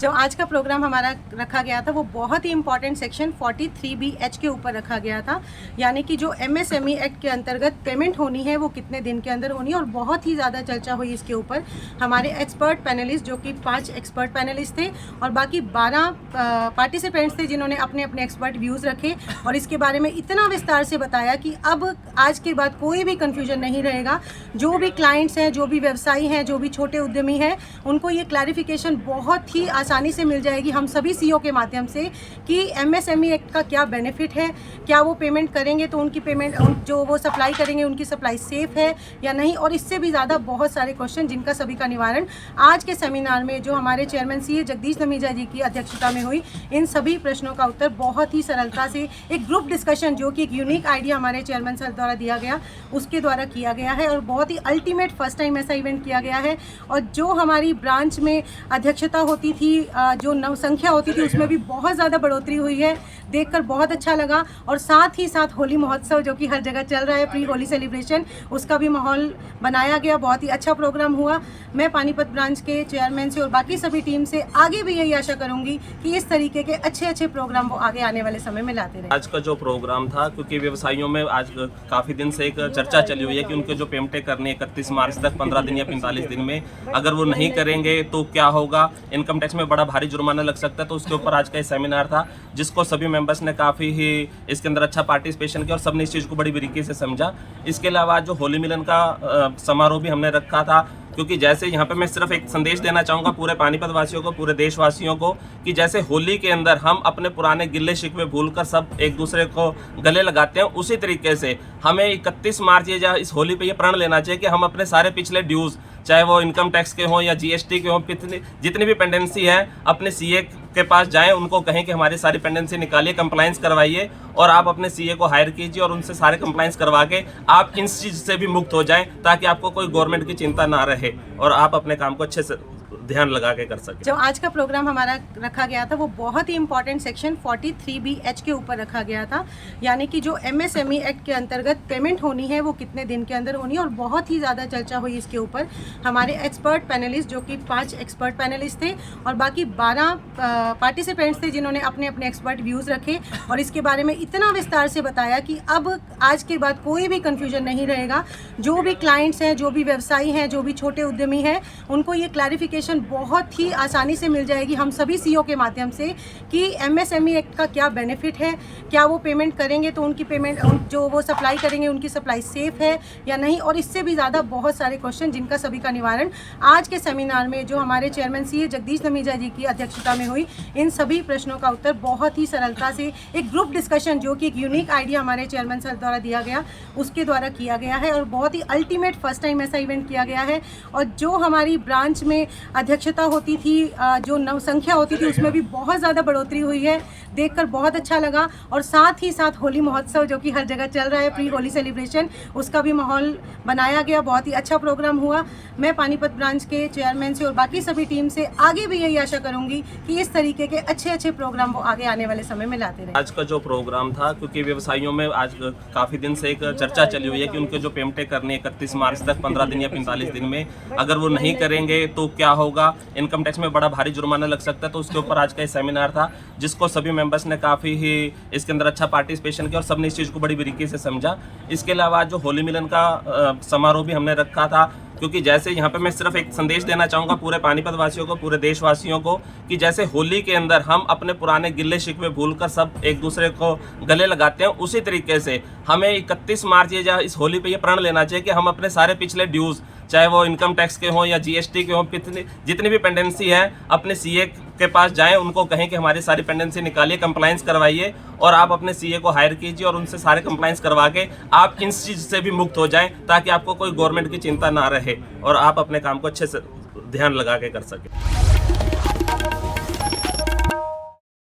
जो आज का प्रोग्राम हमारा रखा गया था वो बहुत ही इंपॉर्टेंट सेक्शन 43B(H) के ऊपर रखा गया था, यानी कि जो MSME एक्ट के अंतर्गत पेमेंट होनी है वो कितने दिन के अंदर होनी है। और बहुत ही ज़्यादा चर्चा हुई इसके ऊपर। हमारे एक्सपर्ट पैनलिस्ट, जो कि 5 एक्सपर्ट पैनलिस्ट थे और बाकी 12 पार्टिसिपेंट्स थे जिन्होंने अपने अपने एक्सपर्ट व्यूज़ रखे और इसके बारे में इतना विस्तार से बताया कि अब आज के बाद कोई भी कन्फ्यूजन नहीं रहेगा। जो भी क्लाइंट्स हैं, जो भी व्यवसायी हैं, जो भी छोटे उद्यमी हैं, उनको ये क्लैरिफिकेशन बहुत ही आसानी से मिल जाएगी हम सभी सीईओ के माध्यम से कि MSME एक्ट का क्या बेनिफिट है, क्या वो पेमेंट करेंगे तो उनकी पेमेंट, जो वो सप्लाई करेंगे उनकी सप्लाई सेफ है या नहीं। और इससे भी ज़्यादा बहुत सारे क्वेश्चन जिनका सभी का निवारण आज के सेमिनार में जो हमारे चेयरमैन सीए जगदीश धमीजा जी की अध्यक्षता में हुई, इन सभी प्रश्नों का उत्तर बहुत ही सरलता से एक ग्रुप डिस्कशन, जो कि एक यूनिक आइडिया हमारे चेयरमैन सर द्वारा दिया गया, उसके द्वारा किया गया है और बहुत ही अल्टीमेट फर्स्ट टाइम ऐसा इवेंट किया गया है। और जो हमारी ब्रांच में अध्यक्षता होती थी, जो नव संख्या होती थी, उसमें भी बहुत ज़्यादा बढ़ोतरी हुई है, देखकर बहुत अच्छा लगा। और साथ ही साथ होली महोत्सव जो कि हर जगह चल रहा है, प्री होली सेलिब्रेशन, उसका भी माहौल बनाया गया, बहुत ही अच्छा प्रोग्राम हुआ। मैं पानीपत ब्रांच के चेयरमैन से और बाकी सभी टीम से आगे भी यही आशा करूंगी कि इस तरीके के अच्छे अच्छे प्रोग्राम वो आगे आने वाले समय में लाते रहे। आज का जो प्रोग्राम था, क्योंकि व्यवसायियों में आज काफ़ी दिन से एक चर्चा चली हुई है कि उनके जो पेमेंटें करनी है 31 मार्च तक, 15 दिन या 45 दिन में, अगर वो नहीं करेंगे तो क्या होगा, इनकम टैक्स में बड़ा भारी जुर्माना लग सकता है। तो उसके ऊपर आज का ये सेमिनार था, जिसको सभी मेंबर्स ने काफ़ी ही इसके अंदर अच्छा पार्टिसिपेशन किया और सबने इस चीज़ को बड़ी बारीकी से समझा। इसके अलावा जो होली मिलन का समारोह भी हमने रखा था, क्योंकि जैसे यहाँ पे मैं सिर्फ एक संदेश देना चाहूँगा पूरे पानीपत वासियों को, पूरे देशवासियों को, कि जैसे होली के अंदर हम अपने पुराने गिल्ले शिकवे भूलकर सब एक दूसरे को गले लगाते हैं, उसी तरीके से हमें 31 मार्च या इस होली पे ये प्रण लेना चाहिए कि हम अपने सारे पिछले ड्यूज़, चाहे वो इनकम टैक्स के हों या GST के हों, जितनी भी पेंडेंसी है, अपने CA के पास जाएं, उनको कहें कि हमारी सारी पेंडेंसी निकालिए, कंप्लाइंस करवाइए और आप अपने CA को हायर कीजिए और उनसे सारे कंप्लाइंस करवा के आप इन चीज़ से भी मुक्त हो जाएं, ताकि आपको कोई गवर्नमेंट की चिंता ना रहे और आप अपने काम को अच्छे से ध्यान लगा के कर सकें। जो आज का प्रोग्राम हमारा रखा गया था वो बहुत ही इंपॉर्टेंट सेक्शन 43B(H) के ऊपर रखा गया था, यानी कि जो MSME एक्ट के अंतर्गत पेमेंट होनी है वो कितने दिन के अंदर होनी है। और बहुत ही ज़्यादा चर्चा हुई इसके ऊपर। हमारे एक्सपर्ट पैनलिस्ट, जो कि 5 एक्सपर्ट पैनलिस्ट थे और बाकी 12 पार्टिसिपेंट्स थे जिन्होंने अपने अपने एक्सपर्ट व्यूज़ रखे और इसके बारे में इतना विस्तार से बताया कि अब आज के बाद कोई भी कन्फ्यूजन नहीं रहेगा। जो भी क्लाइंट्स हैं, जो भी व्यवसायी हैं, जो भी छोटे उद्यमी हैं, उनको ये क्लैरिफिकेशन बहुत ही आसानी से मिल जाएगी हम सभी सीईओ के माध्यम से कि MSME एक्ट का क्या बेनिफिट है, क्या वो पेमेंट करेंगे तो उनकी पेमेंट, जो वो सप्लाई करेंगे उनकी सप्लाई सेफ है या नहीं। और इससे भी ज़्यादा बहुत सारे क्वेश्चन जिनका सभी का निवारण आज के सेमिनार में जो हमारे चेयरमैन सीए जगदीश धमीजा जी की अध्यक्षता में हुई, इन सभी प्रश्नों का उत्तर बहुत ही सरलता से एक ग्रुप डिस्कशन, जो कि एक यूनिक आइडिया हमारे चेयरमैन सर द्वारा दिया गया, उसके द्वारा किया गया है और बहुत ही अल्टीमेट फर्स्ट टाइम ऐसा इवेंट किया गया है। और जो हमारी ब्रांच में अध्यक्षता होती थी, जो नव संख्या होती थी, उसमें भी बहुत ज़्यादा बढ़ोतरी हुई है, देखकर बहुत अच्छा लगा। और साथ ही साथ होली महोत्सव जो कि हर जगह चल रहा है, प्री होली सेलिब्रेशन, उसका भी माहौल बनाया गया, बहुत ही अच्छा प्रोग्राम हुआ। मैं पानीपत ब्रांच के चेयरमैन से और बाकी सभी टीम से आगे भी यही आशा करूंगी कि इस तरीके के अच्छे अच्छे प्रोग्राम वो आगे आने वाले समय में लाते रहे। आज का जो प्रोग्राम था, क्योंकि व्यवसायियों में आज काफ़ी दिन से एक चर्चा चली हुई है कि उनके जो पेमेंटें करनी है 31 मार्च तक, 15 दिन या 45 दिन में, अगर वो नहीं करेंगे तो क्या होगा, इनकम टैक्स में बड़ा भारी जुर्माना लग सकता है। तो उसके ऊपर आज का ये सेमिनार था, जिसको सभी मेंबर्स ने काफ़ी ही इसके अंदर अच्छा पार्टिसिपेशन किया और सबने इस चीज़ को बड़ी बारीकी से समझा। इसके अलावा जो होली मिलन का समारोह भी हमने रखा था, क्योंकि जैसे यहाँ पे मैं सिर्फ एक संदेश देना चाहूँगा पूरे पानीपत वासियों को, पूरे देशवासियों को, कि जैसे होली के अंदर हम अपने पुराने गिल्ले शिकवे भूलकर सब एक दूसरे को गले लगाते हैं, उसी तरीके से हमें 31 मार्च या इस होली पे ये प्रण लेना चाहिए कि हम अपने सारे पिछले ड्यूज़, चाहे वो इनकम टैक्स के हों या GST के हों, जितनी भी पेंडेंसी है, अपने CA के पास जाएं, उनको कहें कि हमारी सारी पेंडेंसी निकालिए, कंप्लाइंस करवाइए और आप अपने CA को हायर कीजिए और उनसे सारे कंप्लाइंस करवा के आप इन चीज़ से भी मुक्त हो जाएं, ताकि आपको कोई गवर्नमेंट की चिंता ना रहे और आप अपने काम को अच्छे से ध्यान लगा के कर सकें।